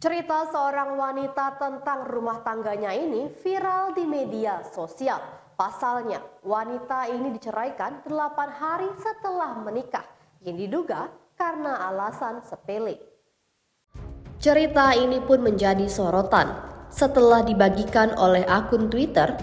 Cerita seorang wanita tentang rumah tangganya ini viral di media sosial. Pasalnya, wanita ini diceraikan 8 hari setelah menikah yang diduga karena alasan sepele. Cerita ini pun menjadi sorotan setelah dibagikan oleh akun Twitter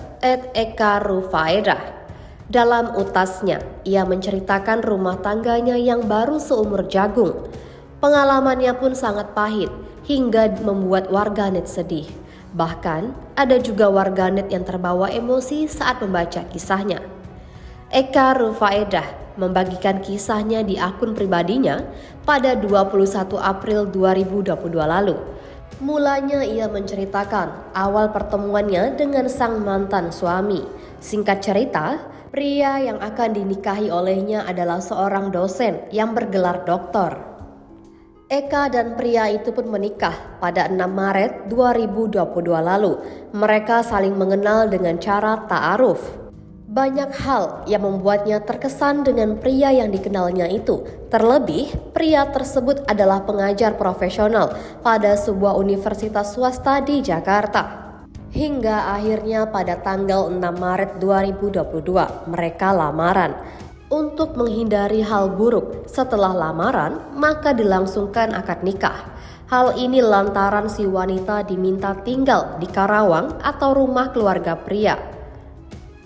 @ekarufaedah. Dalam utasnya, ia menceritakan rumah tangganya yang baru seumur jagung. Pengalamannya pun sangat pahit hingga membuat warganet sedih. Bahkan, ada juga warganet yang terbawa emosi saat membaca kisahnya. Eka Rufaedah membagikan kisahnya di akun pribadinya pada 21 April 2022 lalu. Mulanya ia menceritakan awal pertemuannya dengan sang mantan suami. Singkat cerita, pria yang akan dinikahi olehnya adalah seorang dosen yang bergelar doktor. Eka dan pria itu pun menikah pada 6 Maret 2022 lalu. Mereka saling mengenal dengan cara ta'aruf. Banyak hal yang membuatnya terkesan dengan pria yang dikenalnya itu. Terlebih, pria tersebut adalah pengajar profesional pada sebuah universitas swasta di Jakarta. Hingga akhirnya pada tanggal 6 Maret 2022, mereka lamaran. Untuk menghindari hal buruk setelah lamaran, maka dilangsungkan akad nikah. Hal ini lantaran si wanita diminta tinggal di Karawang atau rumah keluarga pria.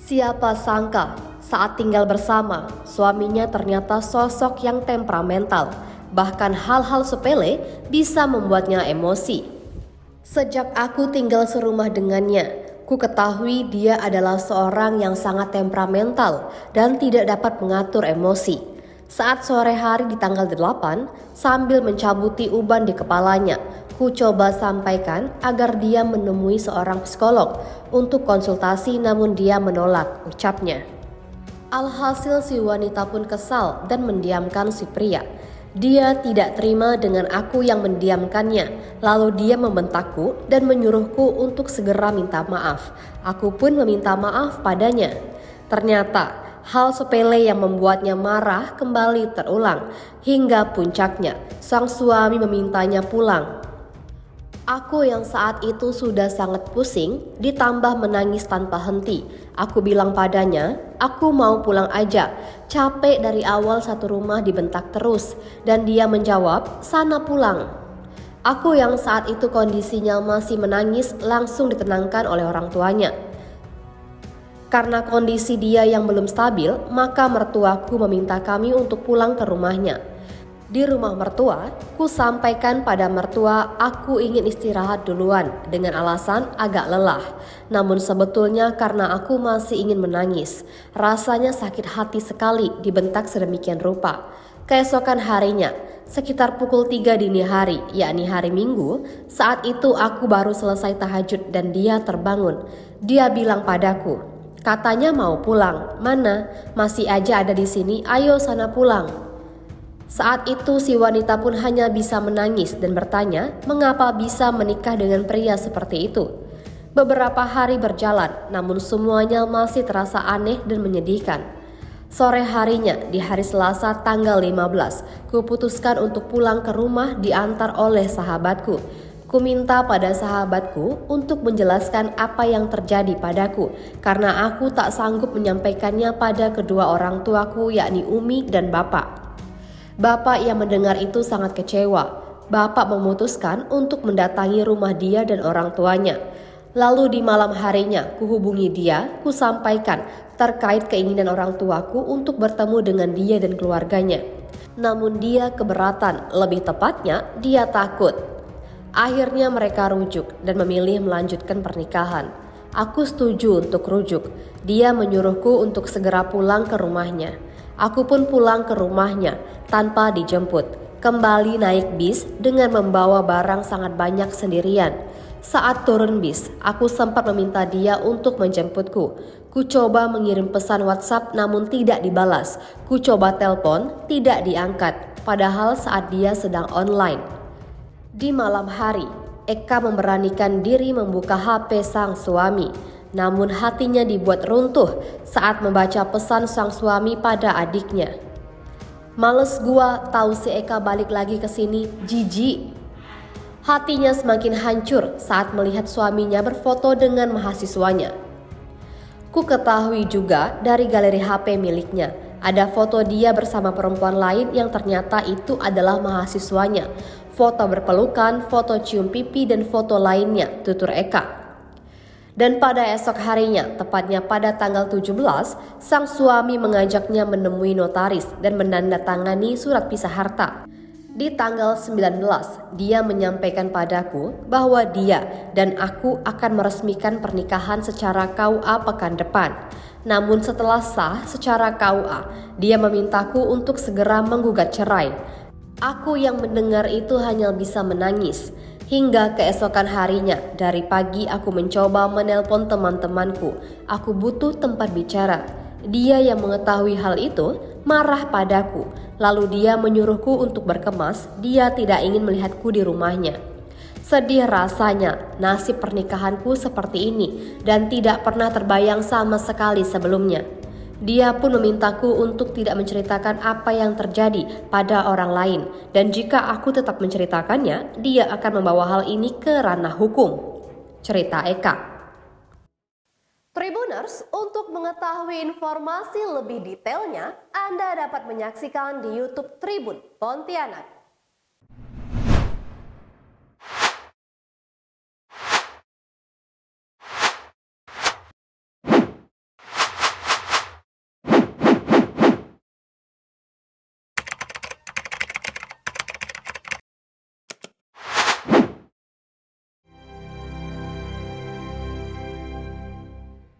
Siapa sangka saat tinggal bersama, suaminya ternyata sosok yang temperamental. Bahkan hal-hal sepele bisa membuatnya emosi. Sejak aku tinggal serumah dengannya, ku ketahui dia adalah seorang yang sangat temperamental dan tidak dapat mengatur emosi. Saat sore hari di tanggal 8, sambil mencabuti uban di kepalanya, ku coba sampaikan agar dia menemui seorang psikolog untuk konsultasi, namun dia menolak, ucapnya. Alhasil si wanita pun kesal dan mendiamkan si pria. Dia tidak terima dengan aku yang mendiamkannya, lalu dia membentakku dan menyuruhku untuk segera minta maaf. Aku pun meminta maaf padanya. Ternyata hal sepele yang membuatnya marah kembali terulang. Hingga puncaknya, sang suami memintanya pulang. Aku yang saat itu sudah sangat pusing, ditambah menangis tanpa henti. Aku bilang padanya, aku mau pulang aja. Capek dari awal satu rumah dibentak terus. Dan dia menjawab, sana pulang. Aku yang saat itu kondisinya masih menangis langsung ditenangkan oleh orang tuanya. Karena kondisi dia yang belum stabil, maka mertuaku meminta kami untuk pulang ke rumahnya. Di rumah mertua, ku sampaikan pada mertua aku ingin istirahat duluan dengan alasan agak lelah. Namun sebetulnya karena aku masih ingin menangis. Rasanya sakit hati sekali dibentak sedemikian rupa. Keesokan harinya, sekitar pukul 3 dini hari, yakni hari Minggu, saat itu aku baru selesai tahajud dan dia terbangun. Dia bilang padaku, katanya mau pulang. Mana? Masih aja ada di sini, ayo sana pulang. Saat itu si wanita pun hanya bisa menangis dan bertanya mengapa bisa menikah dengan pria seperti itu. Beberapa hari berjalan, namun semuanya masih terasa aneh dan menyedihkan. Sore harinya, di hari Selasa tanggal 15, ku putuskan untuk pulang ke rumah diantar oleh sahabatku. Ku minta pada sahabatku untuk menjelaskan apa yang terjadi padaku karena aku tak sanggup menyampaikannya pada kedua orang tuaku yakni Umi dan Bapak. Bapak yang mendengar itu sangat kecewa. Bapak memutuskan untuk mendatangi rumah dia dan orang tuanya. Lalu di malam harinya, kuhubungi dia, ku sampaikan terkait keinginan orang tuaku untuk bertemu dengan dia dan keluarganya. Namun dia keberatan, lebih tepatnya dia takut. Akhirnya mereka rujuk dan memilih melanjutkan pernikahan. Aku setuju untuk rujuk. Dia menyuruhku untuk segera pulang ke rumahnya. Aku pun pulang ke rumahnya tanpa dijemput. Kembali naik bis dengan membawa barang sangat banyak sendirian. Saat turun bis, aku sempat meminta dia untuk menjemputku. Ku coba mengirim pesan WhatsApp namun tidak dibalas. Ku coba telepon, tidak diangkat. Padahal saat dia sedang online. Di malam hari, Eka memberanikan diri membuka HP sang suami. Namun hatinya dibuat runtuh saat membaca pesan sang suami pada adiknya. Males gua tahu si Eka balik lagi ke sini, jijik. Hatinya semakin hancur saat melihat suaminya berfoto dengan mahasiswanya. Ku ketahui juga dari galeri HP miliknya, ada foto dia bersama perempuan lain yang ternyata itu adalah mahasiswanya. Foto berpelukan, foto cium pipi, dan foto lainnya, tutur Eka. Dan pada esok harinya, tepatnya pada tanggal 17, sang suami mengajaknya menemui notaris dan menandatangani surat pisah harta. Di tanggal 19, dia menyampaikan padaku bahwa dia dan aku akan meresmikan pernikahan secara KUA pekan depan. Namun setelah sah secara KUA, dia memintaku untuk segera menggugat cerai. Aku yang mendengar itu hanya bisa menangis. Hingga keesokan harinya, dari pagi aku mencoba menelpon teman-temanku. Aku butuh tempat bicara. Dia yang mengetahui hal itu marah padaku. Lalu dia menyuruhku untuk berkemas, dia tidak ingin melihatku di rumahnya. Sedih rasanya, nasib pernikahanku seperti ini dan tidak pernah terbayang sama sekali sebelumnya. Dia pun memintaku untuk tidak menceritakan apa yang terjadi pada orang lain, dan jika aku tetap menceritakannya, dia akan membawa hal ini ke ranah hukum. Cerita Eka. Tribuners, untuk mengetahui informasi lebih detailnya, Anda dapat menyaksikan di YouTube Tribun Pontianak.